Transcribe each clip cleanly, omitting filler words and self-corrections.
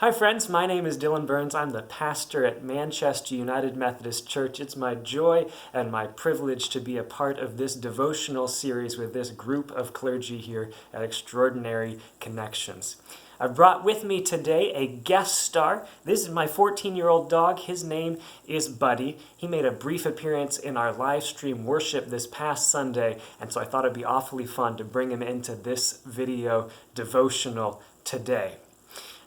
Hi friends, my name is Dylan Burns. I'm the pastor at Manchester United Methodist Church. It's my joy and my privilege to be a part of this devotional series with this group of clergy here at Extraordinary Connections. I've brought with me today a guest star. This is my 14-year-old dog. His name is Buddy. He made a brief appearance in our live stream worship this past Sunday, and so I thought it'd be awfully fun to bring him into this video devotional today.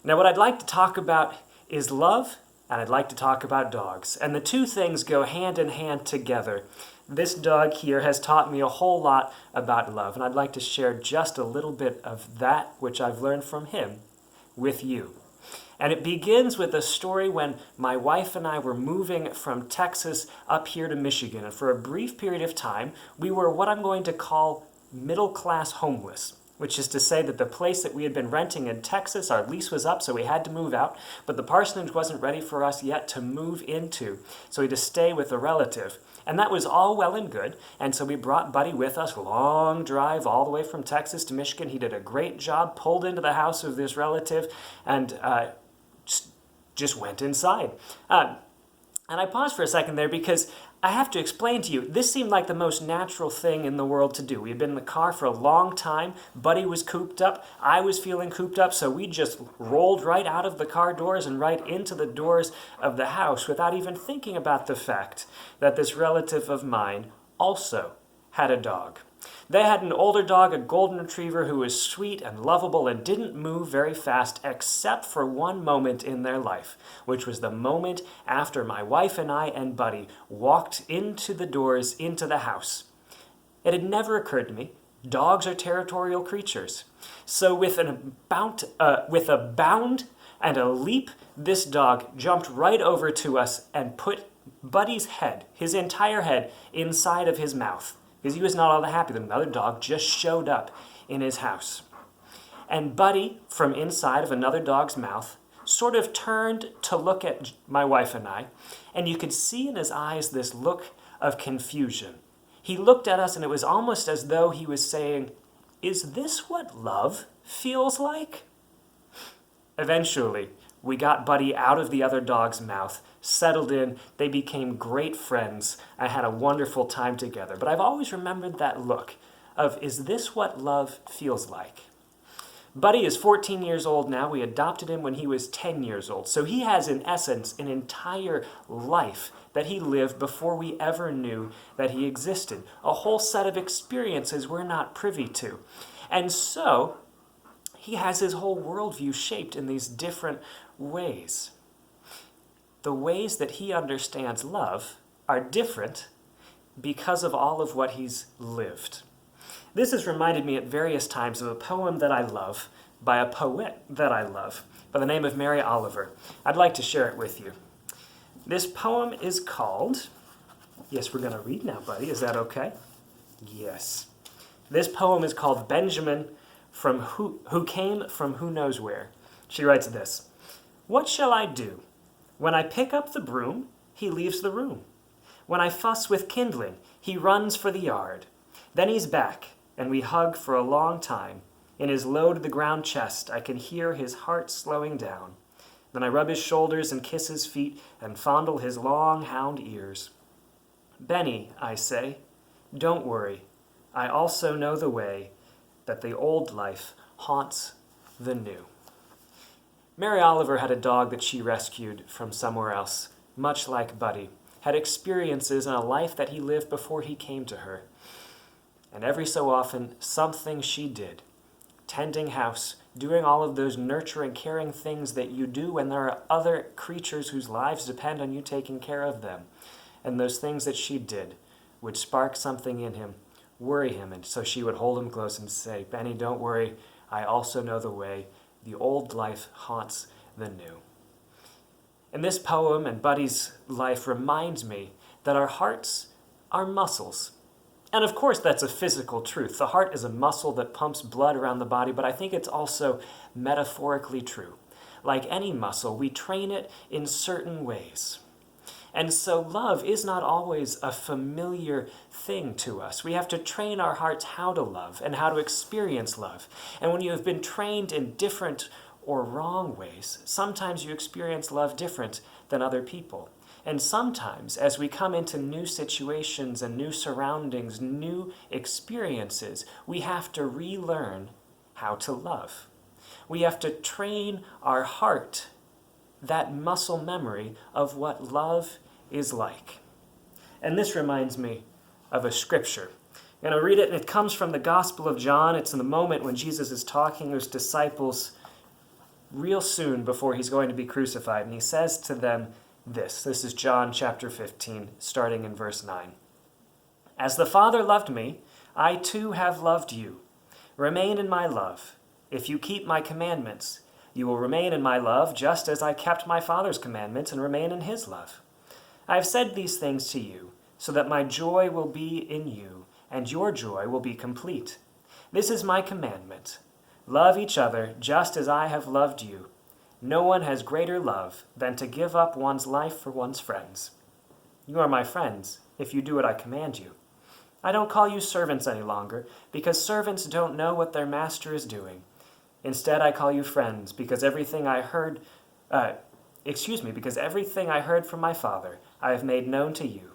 Now, what I'd like to talk about is love, and I'd like to talk about dogs. And the two things go hand in hand together. This dog here has taught me a whole lot about love, and I'd like to share just a little bit of that which I've learned from him with you. And it begins with a story when my wife and I were moving from Texas up here to Michigan. And for a brief period of time, we were what I'm going to call middle-class homeless. Which is to say that the place that we had been renting in Texas, our lease was up, so we had to move out, but the parsonage wasn't ready for us yet to move into, so we had to stay with a relative. And that was all well and good, and so we brought Buddy with us, long drive all the way from Texas to Michigan. He did a great job, pulled into the house of this relative, and just went inside. And I paused for a second there because I have to explain to you, this seemed like the most natural thing in the world to do. We had been in the car for a long time. Buddy was cooped up. I was feeling cooped up, so we just rolled right out of the car doors and right into the doors of the house without even thinking about the fact that this relative of mine also had a dog. They had an older dog, a golden retriever, who was sweet and lovable and didn't move very fast except for one moment in their life, which was the moment after my wife and I and Buddy walked into the doors into the house. It had never occurred to me. Dogs are territorial creatures. So with a bound and a leap, this dog jumped right over to us and put Buddy's head, his entire head, inside of his mouth. Because he was not all that happy that another dog just showed up in his house. And Buddy, from inside of another dog's mouth, sort of turned to look at my wife and I, and you could see in his eyes this look of confusion. He looked at us, and it was almost as though he was saying, "Is this what love feels like?" Eventually, we got Buddy out of the other dog's mouth, settled in, they became great friends. I had a wonderful time together. But I've always remembered that look of, is this what love feels like? Buddy is 14 years old now. We adopted him when he was 10 years old. So he has, in essence, an entire life that he lived before we ever knew that he existed. A whole set of experiences we're not privy to. And so he has his whole worldview shaped in these different ways. The ways that he understands love are different because of all of what he's lived. This has reminded me at various times of a poem that I love by a poet that I love by the name of Mary Oliver. I'd like to share it with you. This poem is called, yes, we're going to read now, Buddy. Is that okay? Yes. This poem is called Benjamin from who came from who knows where. She writes this: "What shall I do? When I pick up the broom, he leaves the room. When I fuss with kindling, he runs for the yard. Then he's back, and we hug for a long time. In his low-to-the-ground chest, I can hear his heart slowing down. Then I rub his shoulders and kiss his feet and fondle his long hound ears. Benny, I say, don't worry. I also know the way that the old life haunts the new." Mary Oliver had a dog that she rescued from somewhere else, much like Buddy, had experiences in a life that he lived before he came to her. And every so often, something she did, tending house, doing all of those nurturing, caring things that you do when there are other creatures whose lives depend on you taking care of them. And those things that she did would spark something in him, worry him, and so she would hold him close and say, "Benny, don't worry, I also know the way. The old life haunts the new." And this poem and Buddy's life reminds me that our hearts are muscles. And of course, that's a physical truth. The heart is a muscle that pumps blood around the body, but I think it's also metaphorically true. Like any muscle, we train it in certain ways. And so love is not always a familiar thing to us. We have to train our hearts how to love and how to experience love. And when you have been trained in different or wrong ways. Sometimes you experience love different than other people. And sometimes, as we come into new situations and new surroundings, new experiences, we have to relearn how to love. We have to train our heart, that muscle memory of what love is like. And this reminds me of a scripture. I'm going to read it, and it comes from the Gospel of John. It's in the moment when Jesus is talking to his disciples real soon before he's going to be crucified. And he says to them this. This is John chapter 15, starting in verse 9. As the Father loved me, I too have loved you. Remain in my love. If you keep my commandments, you will remain in my love, just as I kept my Father's commandments and remain in his love. I have said these things to you, so that my joy will be in you, and your joy will be complete. This is my commandment. Love each other just as I have loved you. No one has greater love than to give up one's life for one's friends. You are my friends if you do what I command you. I don't call you servants any longer, because servants don't know what their master is doing. Instead, I call you friends, because everything I heard from my Father I have made known to you.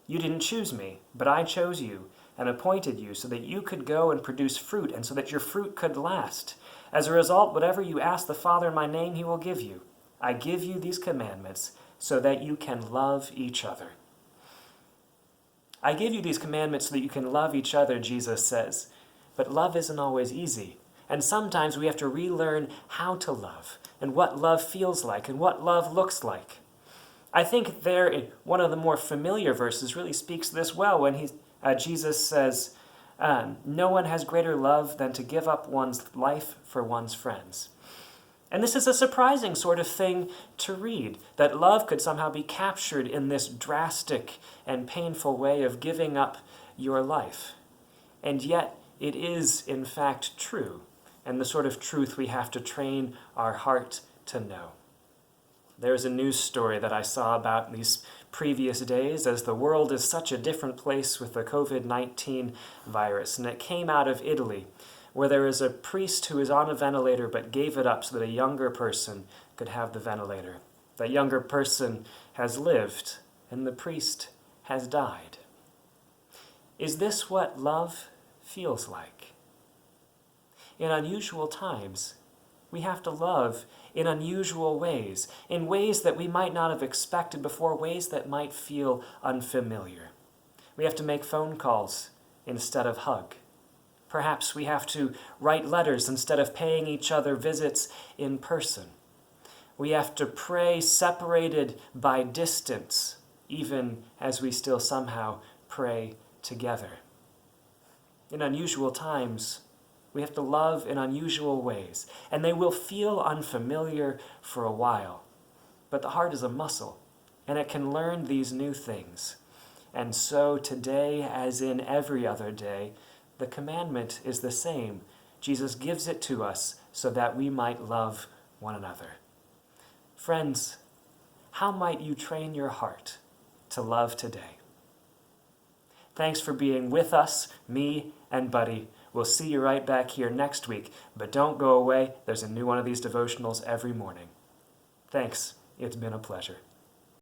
You didn't choose me, but I chose you and appointed you so that you could go and produce fruit, and so that your fruit could last. As a result, whatever you ask the Father in my name, he will give you. I give you these commandments so that you can love each other. I give you these commandments so that you can love each other, Jesus says. But love isn't always easy. And sometimes we have to relearn how to love, and what love feels like, and what love looks like. I think there, in one of the more familiar verses really speaks this well when Jesus says, no one has greater love than to give up one's life for one's friends. And this is a surprising sort of thing to read, that love could somehow be captured in this drastic and painful way of giving up your life. And yet it is, in fact, true, and the sort of truth we have to train our heart to know. There's a news story that I saw about these previous days, as the world is such a different place with the COVID-19 virus, and it came out of Italy, where there is a priest who is on a ventilator but gave it up so that a younger person could have the ventilator. That younger person has lived, and the priest has died. Is this what love feels like? In unusual times, we have to love in unusual ways, in ways that we might not have expected before, ways that might feel unfamiliar. We have to make phone calls instead of hug. Perhaps we have to write letters instead of paying each other visits in person. We have to pray separated by distance, even as we still somehow pray together. In unusual times, we have to love in unusual ways, and they will feel unfamiliar for a while. But the heart is a muscle, and it can learn these new things. And so today, as in every other day, the commandment is the same. Jesus gives it to us so that we might love one another. Friends, how might you train your heart to love today? Thanks for being with us, me and Buddy. We'll see you right back here next week, but don't go away. There's a new one of these devotionals every morning. Thanks. It's been a pleasure.